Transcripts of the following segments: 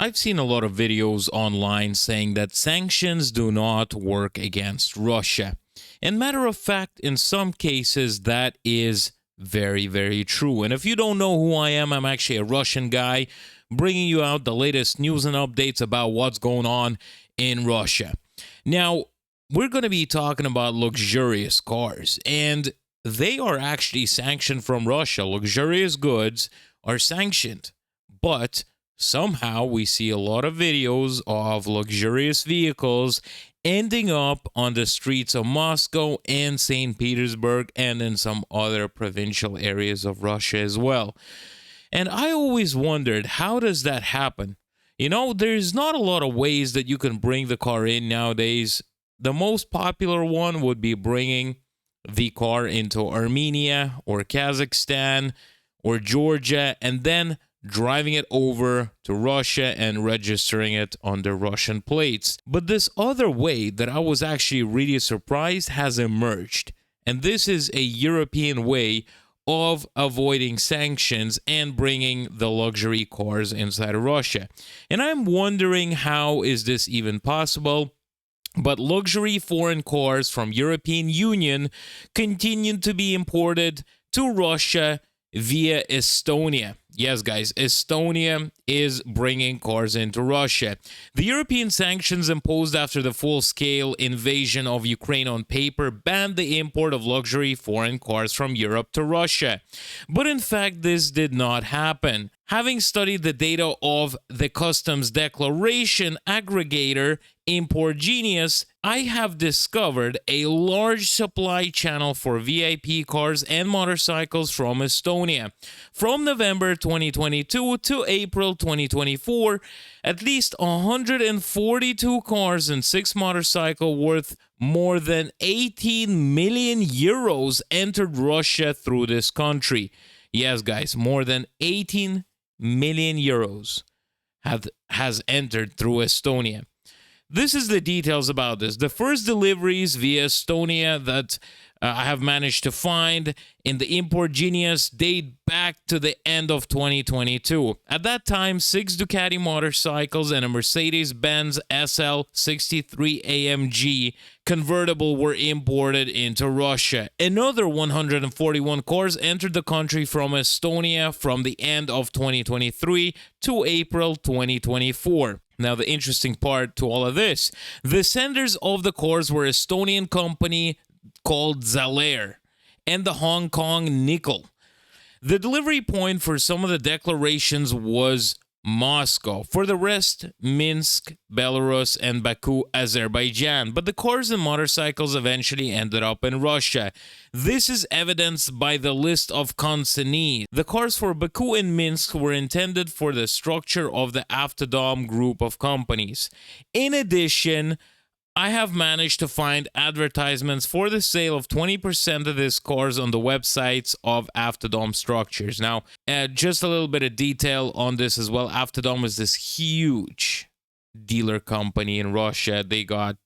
I've seen a lot of videos online saying that sanctions do not work against Russia. And matter of fact, in some cases, that is very, very true. And if you don't know who I am, I'm actually a Russian guy bringing you out the latest news and updates about what's going on in Russia. Now, we're going to be talking about luxurious cars, and they are actually sanctioned from Russia. Luxurious goods are sanctioned, but somehow we see a lot of videos of luxurious vehicles ending up on the streets of Moscow and St. Petersburg and in some other provincial areas of Russia as well. And I always wondered, how does that happen? You know, there's not a lot of ways that you can bring the car in nowadays. The most popular one would be bringing the car into Armenia or Kazakhstan or Georgia and then driving it over to Russia and registering it under Russian plates. But this other way that I was actually really surprised has emerged. And this is a European way of avoiding sanctions and bringing the luxury cars inside of Russia. And I'm wondering, how is this even possible? But luxury foreign cars from European Union continue to be imported to Russia via Estonia. Yes, guys, Estonia is bringing cars into Russia. The European sanctions imposed after the full-scale invasion of Ukraine on paper banned the import of luxury foreign cars from Europe to Russia. But in fact, this did not happen. Having studied the data of the customs declaration aggregator Import Genius, I have discovered a large supply channel for VIP cars and motorcycles from Estonia. From November 2022 to April 2024, at least 142 cars and 6 motorcycles worth more than 18 million euros entered Russia through this country. Yes, guys, more than 18 million euros has entered through Estonia. This is the details about this. The first deliveries via Estonia that I have managed to find in the Import Genius date back to the end of 2022. At that time, 6 Ducati motorcycles and a Mercedes-Benz SL63 AMG convertible were imported into Russia. Another 141 cars entered the country from Estonia from the end of 2023 to April 2024. Now, the interesting part to all of this, the senders of the cars were Estonian company called Zalair and the Hong Kong Nickel. The delivery point for some of the declarations was Moscow. For the rest, Minsk, Belarus, and Baku, Azerbaijan. But the cars and motorcycles eventually ended up in Russia. This is evidenced by the list of consignees. The cars for Baku and Minsk were intended for the structure of the Avtodom group of companies. In addition, I have managed to find advertisements for the sale of 20% of these cars on the websites of Avtodom structures. Now, just a little bit of detail on this as well. Avtodom is this huge dealer company in Russia. They got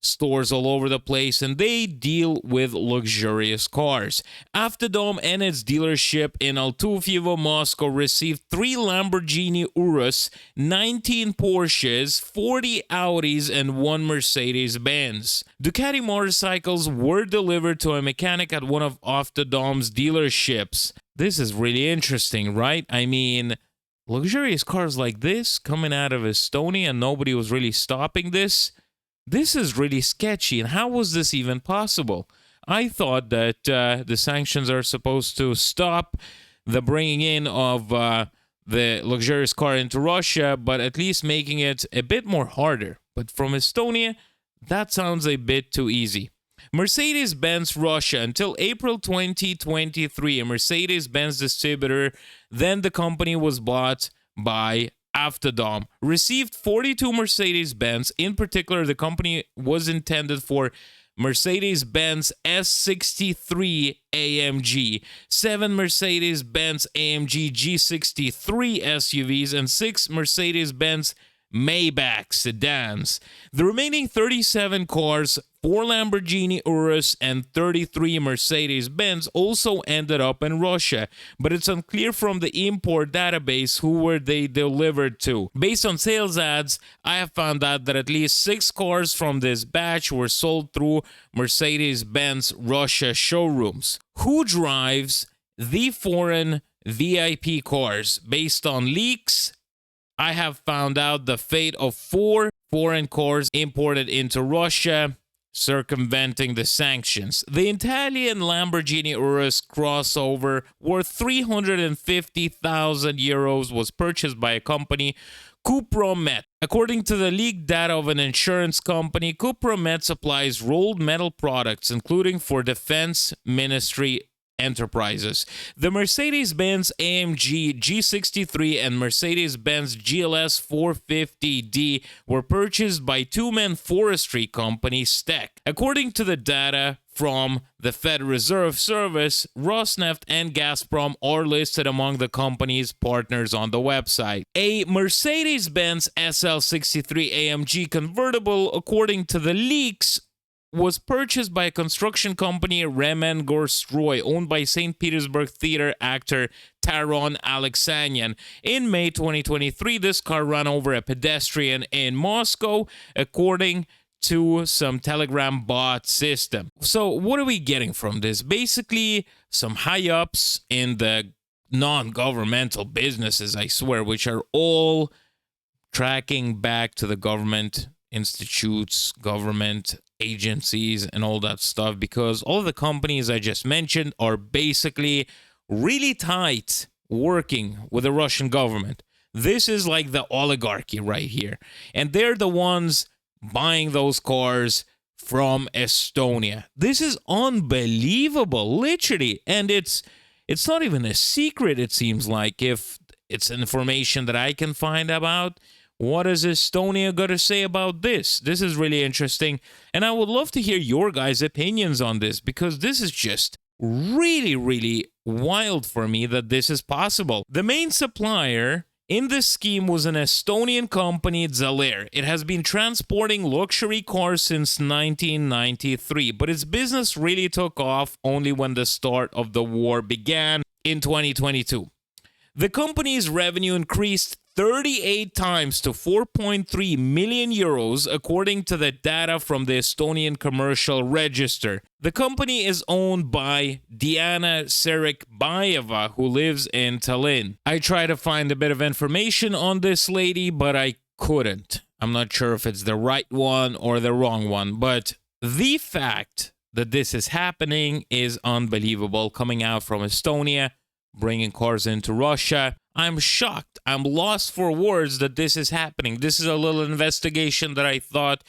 stores all over the place, and they deal with luxurious cars. Avtodom and its dealership in Altufyevo, Moscow, received 3 Lamborghini Urus, 19 Porsches, 40 Audis, and 1 Mercedes-Benz. Ducati motorcycles were delivered to a mechanic at one of Avtodom's dealerships. This is really interesting, right? I mean, luxurious cars like this coming out of Estonia, and nobody was really stopping this. This is really sketchy, and how was this even possible? I thought that the sanctions are supposed to stop the bringing in of the luxurious car into Russia, but at least making it a bit more harder. But from Estonia, that sounds a bit too easy. Mercedes-Benz Russia. Until April 2023, a Mercedes-Benz distributor, then the company was bought by Avtodom, received 42 Mercedes-Benz. In particular, the company was intended for Mercedes-Benz S63 AMG, 7 Mercedes-Benz AMG G63 SUVs, and 6 Mercedes-Benz Maybach sedans. The remaining 37 cars, 4 Lamborghini Urus and 33 Mercedes-Benz also ended up in Russia, but it's unclear from the import database who were they delivered to. Based on sales ads, I have found out that at least 6 cars from this batch were sold through Mercedes-Benz Russia showrooms. Who drives the foreign VIP cars? Based on leaks, I have found out the fate of 4 foreign cars imported into Russia, circumventing the sanctions. The Italian Lamborghini Urus crossover worth 350,000 euros was purchased by a company, Cupromet. According to the leaked data of an insurance company, Cupromet supplies rolled metal products, including for defense ministry enterprises. The Mercedes-Benz AMG G63 and Mercedes-Benz GLS 450D were purchased by two-man forestry company Steck. According to the data from the Fed Reserve Service, Rosneft and Gazprom are listed among the company's partners on the website. A Mercedes-Benz SL63 AMG convertible, according to the leaks, was purchased by a construction company, Remengorstroi, owned by St. Petersburg theater actor Taron Alexanyan. In May 2023, this car ran over a pedestrian in Moscow, according to some Telegram bot system. So what are we getting from this? Basically, some high-ups in the non-governmental businesses, I swear, which are all tracking back to the government institutes, government agencies, and all that stuff, because all the companies I just mentioned are basically really tight working with the Russian government. This is like the oligarchy right here. And they're the ones buying those cars from Estonia. This is unbelievable, literally. And it's not even a secret, it seems like, if it's information that I can find about. What has Estonia got to say about this? This is really interesting, and I would love to hear your guys' opinions on this, because this is just really, really wild for me that this is possible. The main supplier in this scheme was an Estonian company, Zalair. It has been transporting luxury cars since 1993, but its business really took off only when the start of the war began in 2022. The company's revenue increased 38 times to 4.3 million euros, according to the data from the Estonian Commercial Register. The company is owned by Diana Serikbayeva, who lives in Tallinn. I tried to find a bit of information on this lady, but I couldn't. I'm not sure if it's the right one or the wrong one, but the fact that this is happening is unbelievable, coming out from Estonia, bringing cars into Russia. I'm shocked. I'm lost for words that this is happening. This is a little investigation that I thought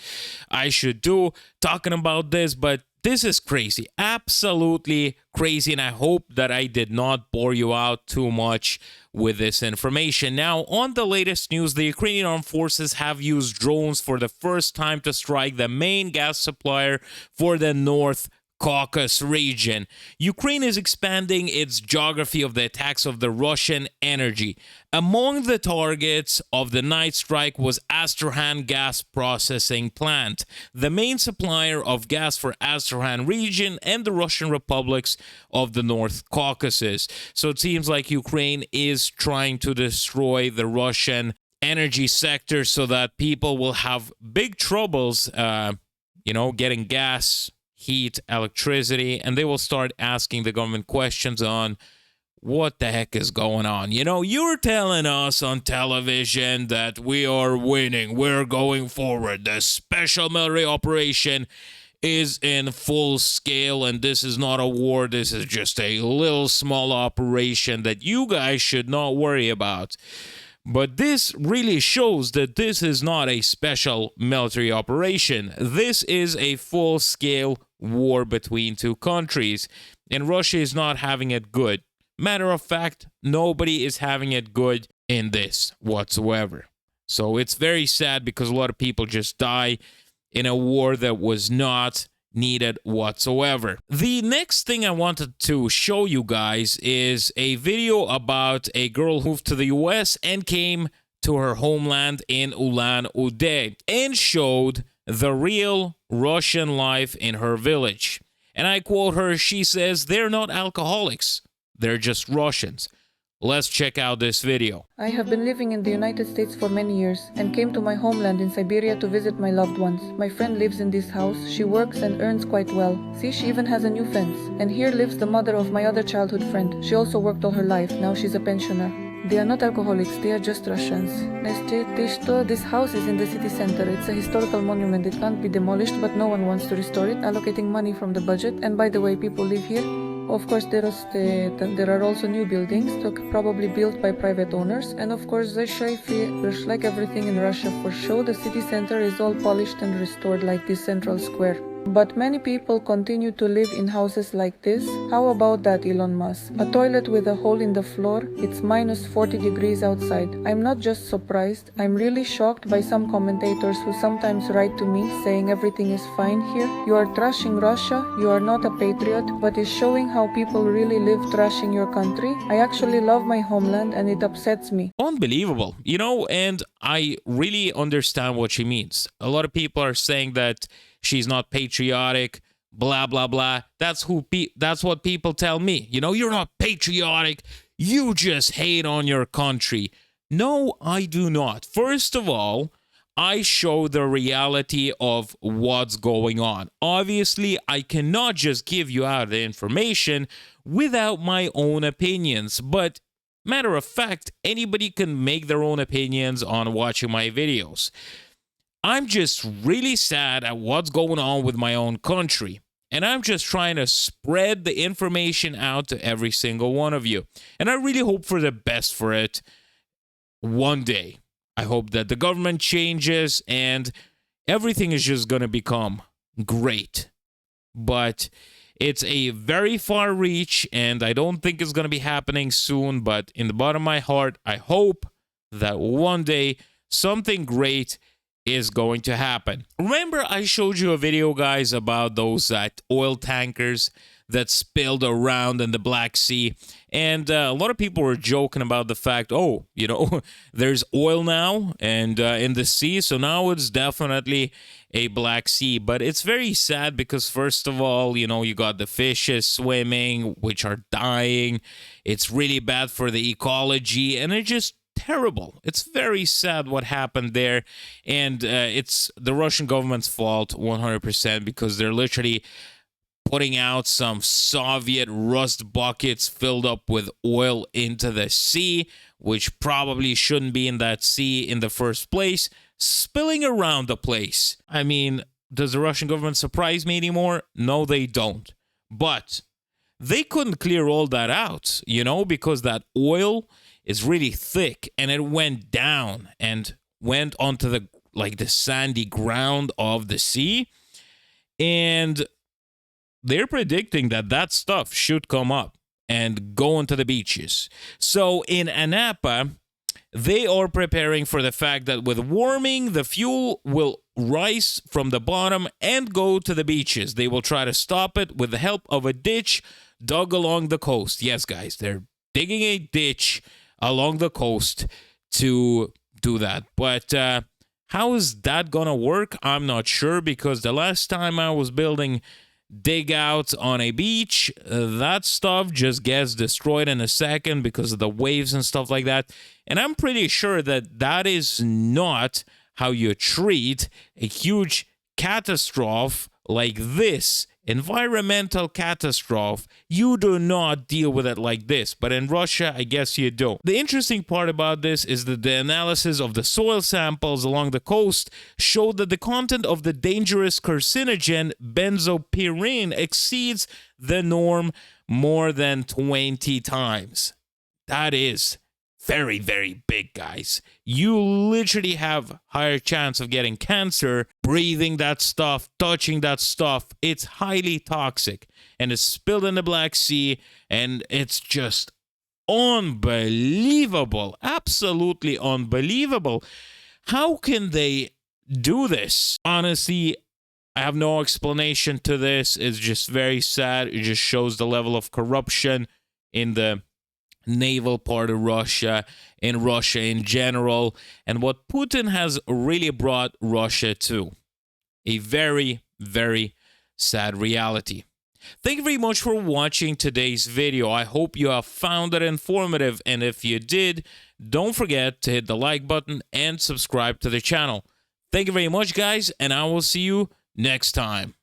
I should do, talking about this, but this is crazy. Absolutely crazy, and I hope that I did not bore you out too much with this information. Now, on the latest news, the Ukrainian armed forces have used drones for the first time to strike the main gas supplier for the North Caucasus region. Ukraine is expanding its geography of the attacks of the Russian energy. Among the targets of the night strike was Astrakhan gas processing plant, the main supplier of gas for Astrakhan region and the Russian republics of the North Caucasus. So it seems like Ukraine is trying to destroy the Russian energy sector so that people will have big troubles, getting gas, heat, electricity, and they will start asking the government questions on what the heck is going on. You're telling us on television that we are winning, we're going forward, the special military operation is in full scale, and this is not a war, this is just a little small operation that you guys should not worry about. But this really shows that this is not a special military operation. This is a full-scale war between two countries, and Russia is not having it good. Matter of fact, nobody is having it good in this whatsoever. So it's very sad because a lot of people just die in a war that was not needed whatsoever. The next thing I wanted to show you guys is a video about a girl who moved to the US and came to her homeland in Ulan-Ude and showed the real Russian life in her village. And I quote her, she says, "They're not alcoholics, they're just Russians." Let's check out this video. I have been living in the United States for many years and came to my homeland in Siberia to visit my loved ones. My friend lives in this house. She works and earns quite well. See, she even has a new fence. And here lives the mother of my other childhood friend. She also worked all her life. Now she's a pensioner. They are not alcoholics, they are just Russians. This house is in the city center. It's a historical monument. It can't be demolished, but no one wants to restore it, allocating money from the budget. And by the way, people live here. Of course, there are also new buildings, probably built by private owners. And of course, like everything in Russia, for sure, the city center is all polished and restored like this central square. But many people continue to live in houses like this. How about that, Elon Musk? A toilet with a hole in the floor, it's minus 40 degrees outside. I'm not just surprised, I'm really shocked by some commentators who sometimes write to me saying everything is fine here. You are trashing Russia, you are not a patriot, but is showing how people really live trashing your country. I actually love my homeland and it upsets me. Unbelievable, you know, and I really understand what she means. A lot of people are saying that she's not patriotic, blah, blah, blah. That's what people tell me. You know, you're not patriotic. You just hate on your country. No, I do not. First of all, I show the reality of what's going on. Obviously, I cannot just give you out the information without my own opinions. But matter of fact, anybody can make their own opinions on watching my videos. I'm just really sad at what's going on with my own country. And I'm just trying to spread the information out to every single one of you. And I really hope for the best for it one day. I hope that the government changes and everything is just going to become great. But it's a very far reach and I don't think it's going to be happening soon. But in the bottom of my heart, I hope that one day something great is going to happen. Remember, I showed you a video, guys, about those oil tankers that spilled around in the Black Sea. And a lot of people were joking about the fact, oh, you know, there's oil now and in the sea, so now it's definitely a Black Sea. But it's very sad because, first of all, you know, you got the fishes swimming, which are dying. It's really bad for the ecology, and it just terrible. It's very sad what happened there, and it's the Russian government's fault 100% because they're literally putting out some Soviet rust buckets filled up with oil into the sea, which probably shouldn't be in that sea in the first place, spilling around the place. I mean, does the Russian government surprise me anymore? No, they don't. But they couldn't clear all that out, you know, because that oil is really thick and it went down and went onto the sandy ground of the sea, and they're predicting that stuff should come up and go onto the beaches. So in Anapa, they are preparing for the fact that with warming, the fuel will rise from the bottom and go to the beaches. They will try to stop it with the help of a ditch dug along the coast. Yes, guys, they're digging a ditch along the coast to do that. But how is that gonna work? I'm not sure, because the last time I was building dig outs on a beach, that stuff just gets destroyed in a second because of the waves and stuff like that. And I'm pretty sure that is not how you treat a huge catastrophe like this. Environmental catastrophe, you do not deal with it like this, but in Russia, I guess you do. The interesting part about this is that the analysis of the soil samples along the coast showed that the content of the dangerous carcinogen benzopyrene exceeds the norm more than 20 times. That is very, very big, guys. You literally have higher chance of getting cancer breathing that stuff, touching that stuff. It's highly toxic, and it's spilled in the Black Sea, and it's just unbelievable, absolutely unbelievable. How can they do this? Honestly, I have no explanation to this. It's just very sad. It just shows the level of corruption in the naval part of Russia and Russia in general, and what Putin has really brought Russia to. A very, very sad reality. Thank you very much for watching today's video. I hope you have found it informative, and if you did, don't forget to hit the like button and subscribe to the channel. Thank you very much, guys, and I will see you next time.